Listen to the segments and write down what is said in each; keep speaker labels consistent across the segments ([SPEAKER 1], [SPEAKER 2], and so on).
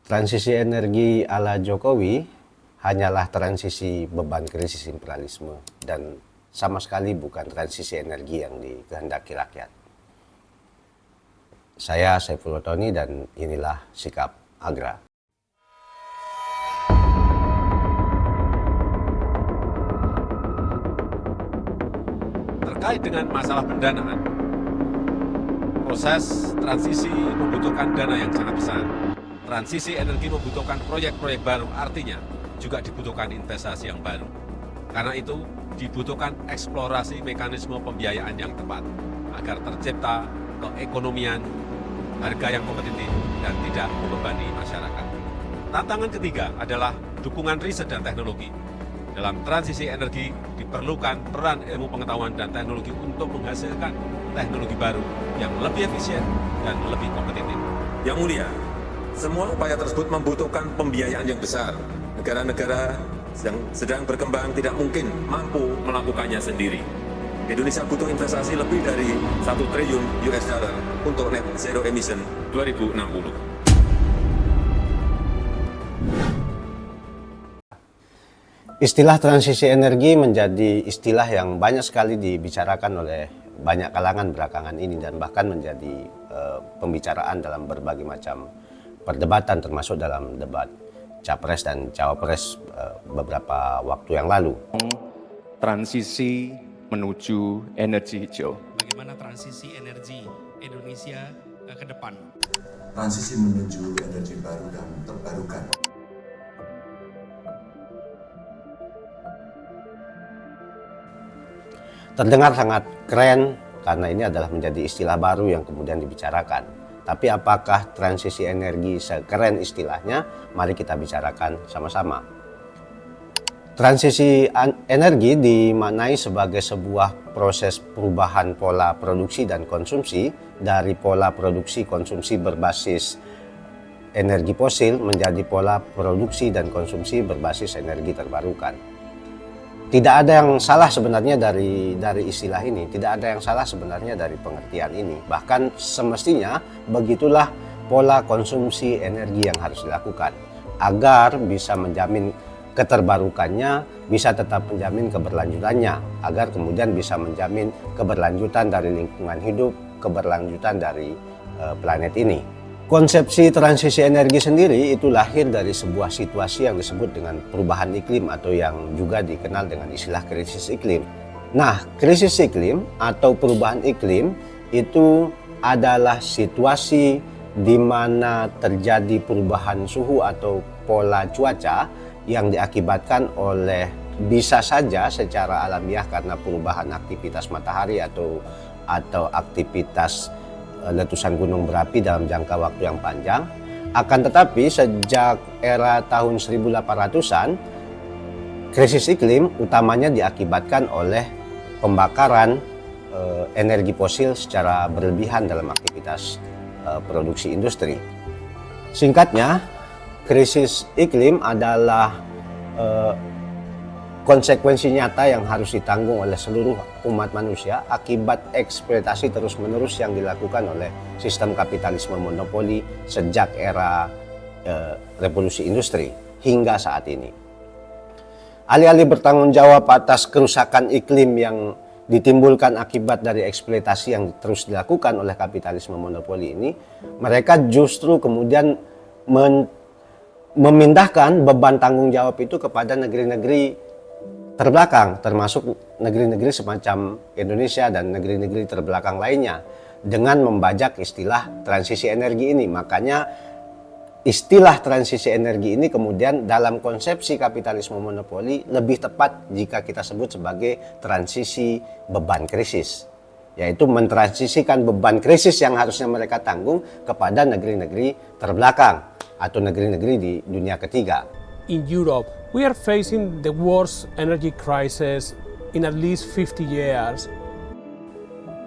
[SPEAKER 1] Transisi energi ala Jokowi hanyalah transisi beban krisis imperialisme dan sama sekali bukan transisi energi yang dikehendaki rakyat. Saya Saiful Tony dan inilah Sikap Agra.
[SPEAKER 2] Terkait dengan masalah pendanaan, proses transisi membutuhkan dana yang sangat besar. Transisi energi membutuhkan proyek-proyek baru, artinya juga dibutuhkan investasi yang baru. Karena itu, dibutuhkan eksplorasi mekanisme pembiayaan yang tepat agar tercipta keekonomian, harga yang kompetitif, dan tidak membebani masyarakat. Tantangan ketiga adalah dukungan riset dan teknologi. Dalam transisi energi diperlukan peran ilmu pengetahuan dan teknologi untuk menghasilkan teknologi baru yang lebih efisien dan lebih kompetitif.
[SPEAKER 3] Yang mulia, semua upaya tersebut membutuhkan pembiayaan yang besar. Negara-negara yang sedang berkembang tidak mungkin mampu melakukannya sendiri. Indonesia butuh investasi lebih dari 1 triliun US dollar untuk net zero emission 2060.
[SPEAKER 1] Istilah transisi energi menjadi istilah yang banyak sekali dibicarakan oleh banyak kalangan belakangan ini dan bahkan menjadi pembicaraan dalam berbagai macam perdebatan termasuk dalam debat Capres dan Cawapres beberapa waktu yang lalu.
[SPEAKER 4] Transisi menuju energi hijau.
[SPEAKER 5] Bagaimana transisi energi Indonesia ke depan?
[SPEAKER 6] Transisi menuju energi baru dan terbarukan.
[SPEAKER 1] Terdengar sangat keren karena ini adalah menjadi istilah baru yang kemudian dibicarakan. Tapi apakah transisi energi sekeren istilahnya? Mari kita bicarakan sama-sama. Transisi energi dimaknai sebagai sebuah proses perubahan pola produksi dan konsumsi dari pola produksi konsumsi berbasis energi fosil menjadi pola produksi dan konsumsi berbasis energi terbarukan. Tidak ada yang salah sebenarnya dari istilah ini, tidak ada yang salah sebenarnya dari pengertian ini. Bahkan semestinya begitulah pola konsumsi energi yang harus dilakukan agar bisa menjamin keterbarukannya, bisa tetap menjamin keberlanjutannya, agar kemudian bisa menjamin keberlanjutan dari lingkungan hidup, keberlanjutan dari planet ini. Konsepsi transisi energi sendiri itu lahir dari sebuah situasi yang disebut dengan perubahan iklim atau yang juga dikenal dengan istilah krisis iklim. Nah, krisis iklim atau perubahan iklim itu adalah situasi di mana terjadi perubahan suhu atau pola cuaca yang diakibatkan oleh bisa saja secara alamiah karena perubahan aktivitas matahari atau aktivitas letusan gunung berapi dalam jangka waktu yang panjang. Akan tetapi sejak era tahun 1800-an, krisis iklim utamanya diakibatkan oleh pembakaran energi fosil secara berlebihan dalam aktivitas produksi industri. Singkatnya, krisis iklim adalah konsekuensi nyata yang harus ditanggung oleh seluruh umat manusia akibat eksploitasi terus-menerus yang dilakukan oleh sistem kapitalisme monopoli sejak era revolusi industri hingga saat ini. Alih-alih bertanggung jawab atas kerusakan iklim yang ditimbulkan akibat dari eksploitasi yang terus dilakukan oleh kapitalisme monopoli ini, mereka justru kemudian memindahkan beban tanggung jawab itu kepada negeri-negeri terbelakang, termasuk negeri-negeri semacam Indonesia dan negeri-negeri terbelakang lainnya dengan membajak istilah transisi energi ini. Makanya istilah transisi energi ini kemudian dalam konsepsi kapitalisme monopoli lebih tepat jika kita sebut sebagai transisi beban krisis, yaitu mentransisikan beban krisis yang harusnya mereka tanggung kepada negeri-negeri terbelakang atau negeri-negeri di dunia ketiga.
[SPEAKER 7] In Europe, we are facing the worst energy crisis in at least 50 years.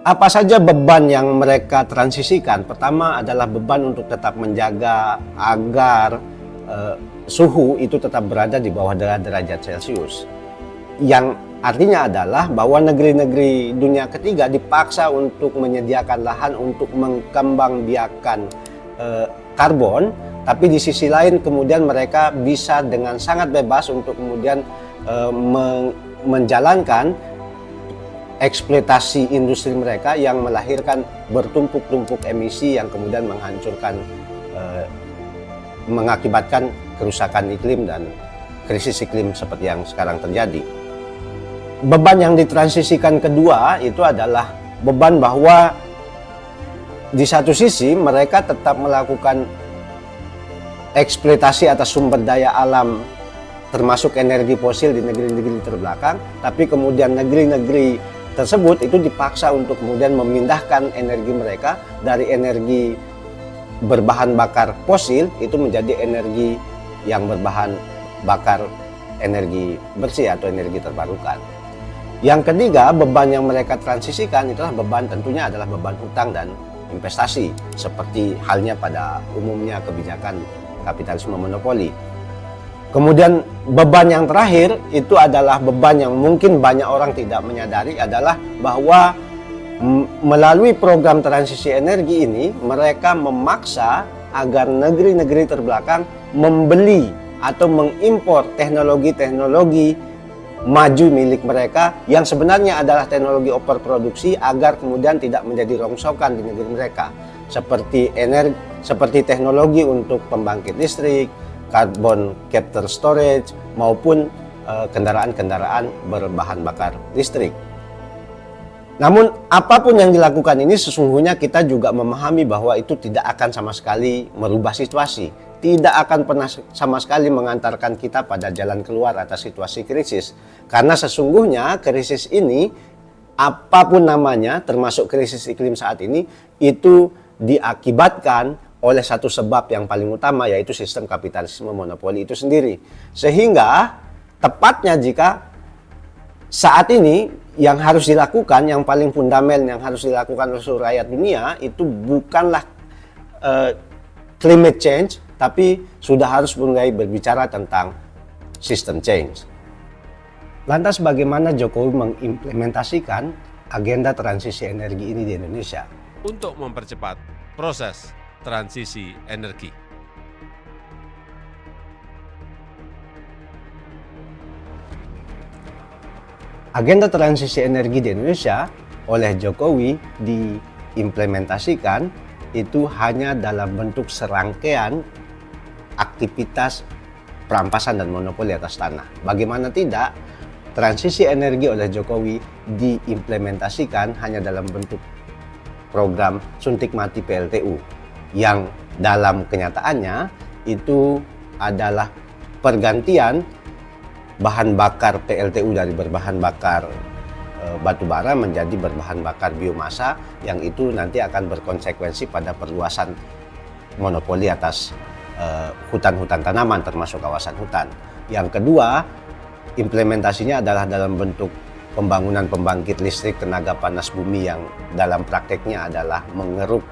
[SPEAKER 1] Apa saja beban yang mereka transisikan? Pertama adalah beban untuk tetap menjaga agar suhu itu tetap berada di bawah derajat Celcius. Yang artinya adalah bahwa negeri-negeri dunia ketiga dipaksa untuk menyediakan lahan untuk mengembangbiakan karbon Tapi di sisi lain kemudian mereka bisa dengan sangat bebas untuk kemudian menjalankan eksploitasi industri mereka yang melahirkan bertumpuk-tumpuk emisi yang kemudian menghancurkan, mengakibatkan kerusakan iklim dan krisis iklim seperti yang sekarang terjadi. Beban yang ditransisikan kedua itu adalah beban bahwa di satu sisi mereka tetap melakukan eksploitasi atas sumber daya alam termasuk energi fosil di negeri-negeri terbelakang, tapi kemudian negeri-negeri tersebut itu dipaksa untuk kemudian memindahkan energi mereka dari energi berbahan bakar fosil itu menjadi energi yang berbahan bakar energi bersih atau energi terbarukan. Yang ketiga, beban yang mereka transisikan itulah beban, tentunya adalah beban hutang dan investasi, seperti halnya pada umumnya kebijakan kapitalisme monopoli. Kemudian beban yang terakhir itu adalah beban yang mungkin banyak orang tidak menyadari, adalah bahwa melalui program transisi energi ini mereka memaksa agar negeri-negeri terbelakang membeli atau mengimpor teknologi-teknologi maju milik mereka yang sebenarnya adalah teknologi overproduksi agar kemudian tidak menjadi rongsokan di negeri mereka, seperti teknologi untuk pembangkit listrik, carbon capture storage, maupun kendaraan-kendaraan berbahan bakar listrik. Namun apapun yang dilakukan ini sesungguhnya kita juga memahami bahwa itu tidak akan sama sekali merubah situasi, tidak akan pernah sama sekali mengantarkan kita pada jalan keluar atas situasi krisis. Karena sesungguhnya krisis ini, apapun namanya, termasuk krisis iklim saat ini, itu diakibatkan oleh satu sebab yang paling utama, yaitu sistem kapitalisme monopoli itu sendiri. Sehingga tepatnya jika saat ini yang harus dilakukan, yang paling fundamental yang harus dilakukan oleh seluruh rakyat dunia itu bukanlah climate change, tapi sudah harus mulai berbicara tentang system change. Lantas bagaimana Jokowi mengimplementasikan agenda transisi energi ini di Indonesia?
[SPEAKER 2] Untuk mempercepat proses transisi energi.
[SPEAKER 1] Agenda transisi energi di Indonesia oleh Jokowi diimplementasikan itu hanya dalam bentuk serangkaian aktivitas perampasan dan monopoli atas tanah. Bagaimana tidak, transisi energi oleh Jokowi diimplementasikan hanya dalam bentuk program suntik mati PLTU yang dalam kenyataannya itu adalah pergantian bahan bakar PLTU dari berbahan bakar batu bara menjadi berbahan bakar biomasa, yang itu nanti akan berkonsekuensi pada perluasan monopoli atas hutan-hutan tanaman termasuk kawasan hutan. Yang kedua, implementasinya adalah dalam bentuk pembangunan pembangkit listrik tenaga panas bumi yang dalam prakteknya adalah mengeruk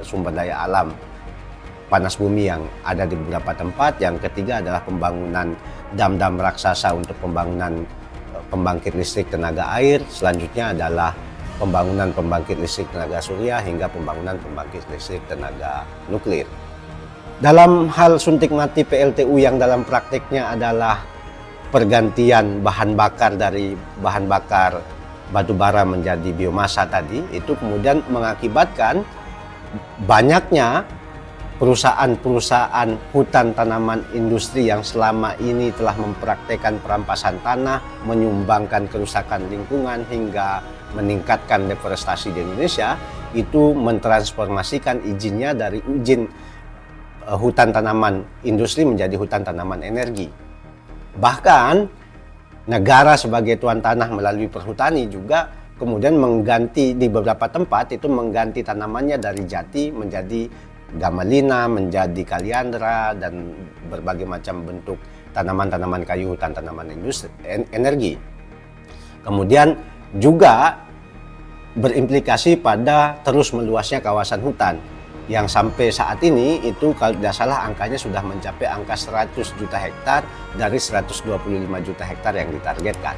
[SPEAKER 1] sumber daya alam panas bumi yang ada di beberapa tempat. Yang ketiga adalah pembangunan dam-dam raksasa untuk pembangunan pembangkit listrik tenaga air. Selanjutnya adalah pembangunan pembangkit listrik tenaga surya hingga pembangunan pembangkit listrik tenaga nuklir. Dalam hal suntik mati PLTU yang dalam prakteknya adalah pergantian bahan bakar dari bahan bakar batu bara menjadi biomasa tadi, itu kemudian mengakibatkan banyaknya perusahaan-perusahaan hutan tanaman industri yang selama ini telah mempraktekkan perampasan tanah, menyumbangkan kerusakan lingkungan hingga meningkatkan deforestasi di Indonesia, itu mentransformasikan izinnya dari izin hutan tanaman industri menjadi hutan tanaman energi. Bahkan negara sebagai tuan tanah melalui perhutani juga kemudian mengganti di beberapa tempat itu mengganti tanamannya dari jati menjadi gamelina, menjadi kaliandra dan berbagai macam bentuk tanaman-tanaman kayu hutan tanaman industri energi. Kemudian juga berimplikasi pada terus meluasnya kawasan hutan yang sampai saat ini itu kalau tidak salah angkanya sudah mencapai angka 100 juta hektar dari 125 juta hektar yang ditargetkan.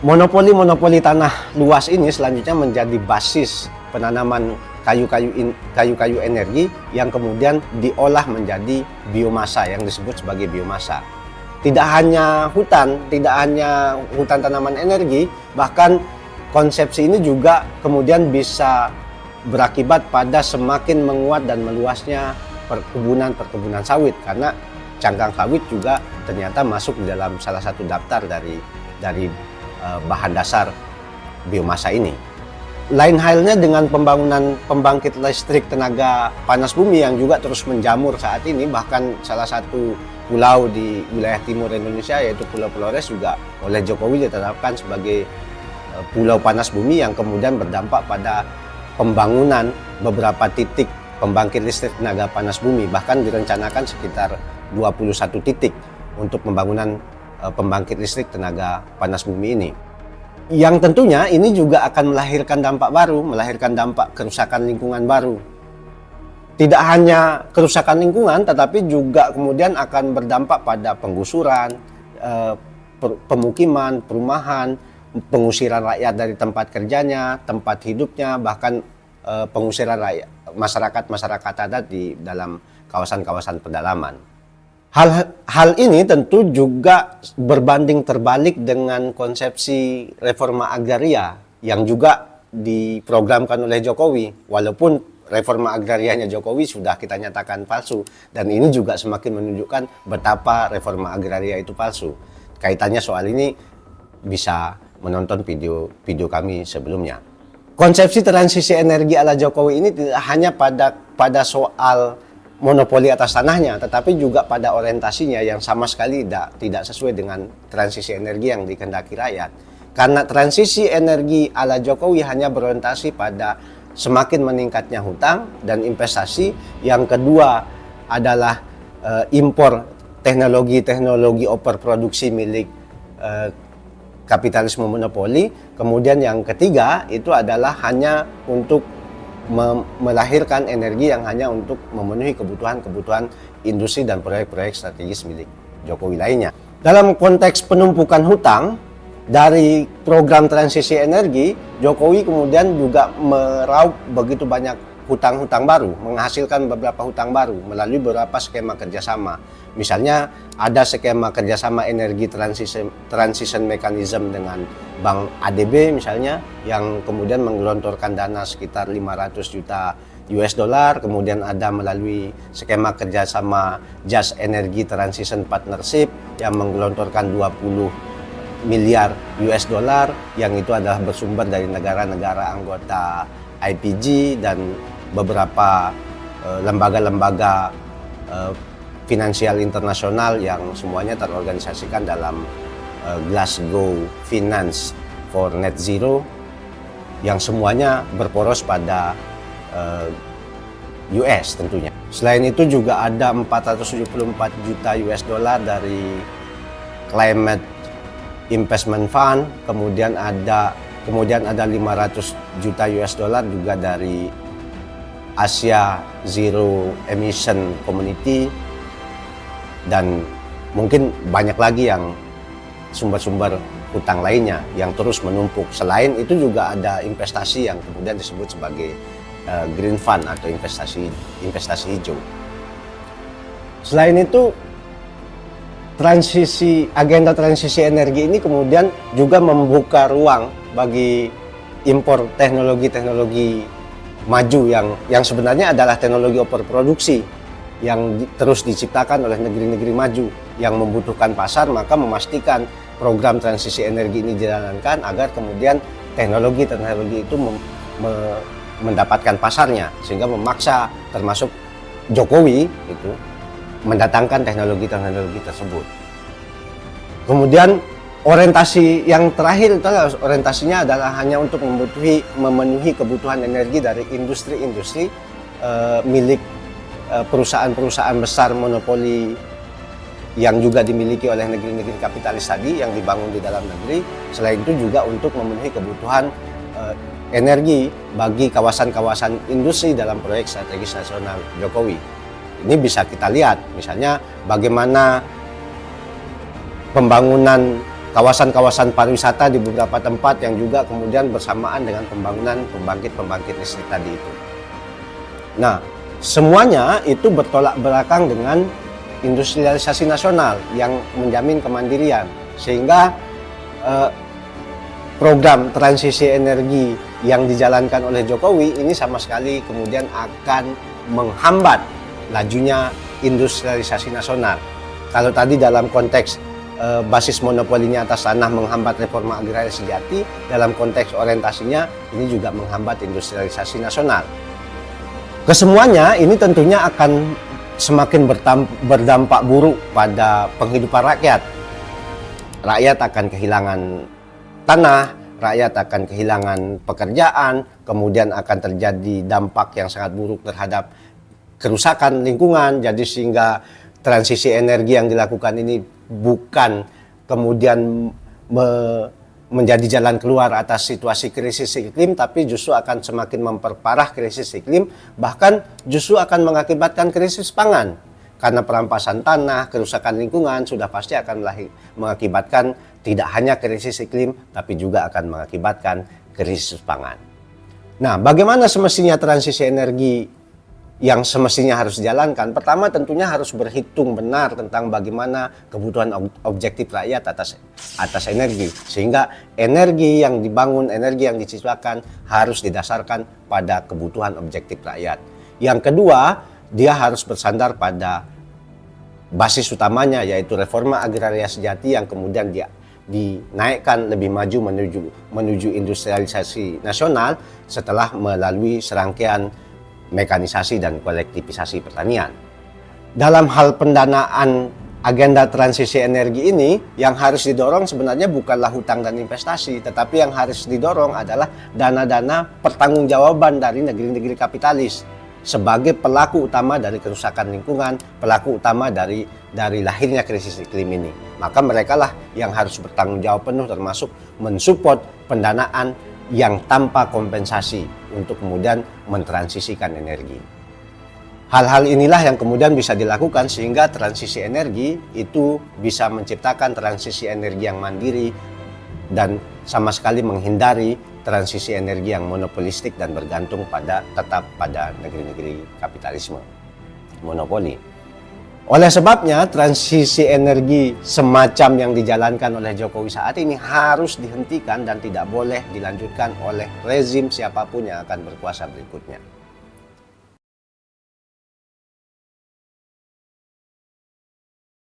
[SPEAKER 1] Monopoli tanah luas ini selanjutnya menjadi basis penanaman kayu-kayu energi yang kemudian diolah menjadi biomasa yang disebut sebagai biomasa. Tidak hanya hutan tanaman energi, bahkan konsepsi ini juga kemudian bisa berakibat pada semakin menguat dan meluasnya perkebunan sawit, karena cangkang sawit juga ternyata masuk di dalam salah satu daftar dari bahan dasar biomasa ini. Lain halnya dengan pembangunan pembangkit listrik tenaga panas bumi yang juga terus menjamur saat ini, bahkan salah satu pulau di wilayah timur Indonesia yaitu Pulau Flores juga oleh Jokowi ditetapkan sebagai pulau panas bumi yang kemudian berdampak pada pembangunan beberapa titik pembangkit listrik tenaga panas bumi, bahkan direncanakan sekitar 21 titik untuk pembangunan pembangkit listrik tenaga panas bumi ini. Yang tentunya ini juga akan melahirkan dampak baru, melahirkan dampak kerusakan lingkungan baru. Tidak hanya kerusakan lingkungan, tetapi juga kemudian akan berdampak pada penggusuran, pemukiman, perumahan, pengusiran rakyat dari tempat kerjanya, tempat hidupnya, bahkan pengusiran rakyat, masyarakat adat di dalam kawasan-kawasan pedalaman. Hal ini tentu juga berbanding terbalik dengan konsepsi reforma agraria yang juga diprogramkan oleh Jokowi. Walaupun reforma agrarianya Jokowi sudah kita nyatakan palsu, dan ini juga semakin menunjukkan betapa reforma agraria itu palsu. Kaitannya soal ini bisa menonton video kami sebelumnya. Konsepsi transisi energi ala Jokowi ini tidak hanya pada soal monopoli atas tanahnya, tetapi juga pada orientasinya yang sama sekali tidak sesuai dengan transisi energi yang dikehendaki rakyat. Karena transisi energi ala Jokowi hanya berorientasi pada semakin meningkatnya hutang dan investasi. Yang kedua adalah impor teknologi overproduksi milik kapitalisme monopoli. Kemudian yang ketiga itu adalah hanya untuk melahirkan energi yang hanya untuk memenuhi kebutuhan industri dan proyek-proyek strategis milik Jokowi lainnya. Dalam konteks penumpukan hutang dari program transisi energi, Jokowi kemudian juga meraup begitu banyak hutang-hutang baru, menghasilkan beberapa hutang baru melalui beberapa skema kerjasama. Misalnya ada skema kerjasama energi transition mechanism dengan Bank ADB misalnya, yang kemudian menggelontorkan dana sekitar 500 juta US dollar. Kemudian ada melalui skema kerjasama Just Energy Transition Partnership yang menggelontorkan 20 miliar US dollar, yang itu adalah bersumber dari negara-negara anggota IPG dan beberapa lembaga-lembaga finansial internasional yang semuanya terorganisasikan dalam Glasgow Finance for Net Zero, yang semuanya berporos pada US tentunya. Selain itu juga ada 474 juta US dollar dari Climate Investment Fund, kemudian ada 500 juta US dollar juga dari Asia Zero Emission Community, dan mungkin banyak lagi yang sumber-sumber hutang lainnya yang terus menumpuk. Selain itu juga ada investasi yang kemudian disebut sebagai Green Fund atau investasi hijau. Selain itu, agenda transisi energi ini kemudian juga membuka ruang bagi impor teknologi maju yang sebenarnya adalah teknologi overproduksi yang terus diciptakan oleh negeri-negeri maju yang membutuhkan pasar. Maka memastikan program transisi energi ini dijalankan agar kemudian teknologi itu mendapatkan pasarnya, sehingga memaksa termasuk Jokowi itu mendatangkan teknologi tersebut. Kemudian orientasi yang terakhir itu orientasinya adalah hanya untuk memenuhi kebutuhan energi dari industri-industri milik perusahaan-perusahaan besar monopoli yang juga dimiliki oleh negeri-negeri kapitalis tadi yang dibangun di dalam negeri. Selain itu juga untuk memenuhi kebutuhan energi bagi kawasan-kawasan industri dalam proyek strategis nasional Jokowi. Ini bisa kita lihat misalnya bagaimana pembangunan kawasan-kawasan pariwisata di beberapa tempat yang juga kemudian bersamaan dengan pembangunan pembangkit listrik tadi itu. Nah, semuanya itu bertolak belakang dengan industrialisasi nasional yang menjamin kemandirian, sehingga program transisi energi yang dijalankan oleh Jokowi ini sama sekali kemudian akan menghambat lajunya industrialisasi nasional. Kalau tadi dalam konteks basis monopolinya atas tanah menghambat reforma agraria sejati, dalam konteks orientasinya ini juga menghambat industrialisasi nasional. Kesemuanya ini tentunya akan semakin berdampak buruk pada penghidupan rakyat. Rakyat akan kehilangan tanah, rakyat akan kehilangan pekerjaan, kemudian akan terjadi dampak yang sangat buruk terhadap kerusakan lingkungan. Jadi sehingga transisi energi yang dilakukan ini bukan kemudian menjadi jalan keluar atas situasi krisis iklim, tapi justru akan semakin memperparah krisis iklim, bahkan justru akan mengakibatkan krisis pangan. Karena perampasan tanah, kerusakan lingkungan sudah pasti akan mengakibatkan tidak hanya krisis iklim, tapi juga akan mengakibatkan krisis pangan. Nah, bagaimana semestinya transisi energi yang semestinya harus dijalankan? Pertama, tentunya harus berhitung benar tentang bagaimana kebutuhan objektif rakyat atas energi, sehingga energi yang dibangun, energi yang diciptakan harus didasarkan pada kebutuhan objektif rakyat. Yang kedua, dia harus bersandar pada basis utamanya, yaitu reforma agraria sejati yang kemudian dinaikkan lebih maju menuju industrialisasi nasional setelah melalui serangkaian mekanisasi dan kolektivisasi pertanian. Dalam hal pendanaan agenda transisi energi ini, yang harus didorong sebenarnya bukanlah hutang dan investasi, tetapi yang harus didorong adalah dana-dana pertanggungjawaban dari negeri-negeri kapitalis sebagai pelaku utama dari kerusakan lingkungan, pelaku utama dari lahirnya krisis iklim ini. Maka merekalah yang harus bertanggung jawab penuh, termasuk mensupport pendanaan yang tanpa kompensasi untuk kemudian mentransisikan energi. Hal-hal inilah yang kemudian bisa dilakukan sehingga transisi energi itu bisa menciptakan transisi energi yang mandiri dan sama sekali menghindari transisi energi yang monopolistik dan bergantung tetap pada negeri-negeri kapitalisme monopoli. Oleh sebabnya, transisi energi semacam yang dijalankan oleh Jokowi saat ini harus dihentikan dan tidak boleh dilanjutkan oleh rezim siapapun yang akan berkuasa berikutnya.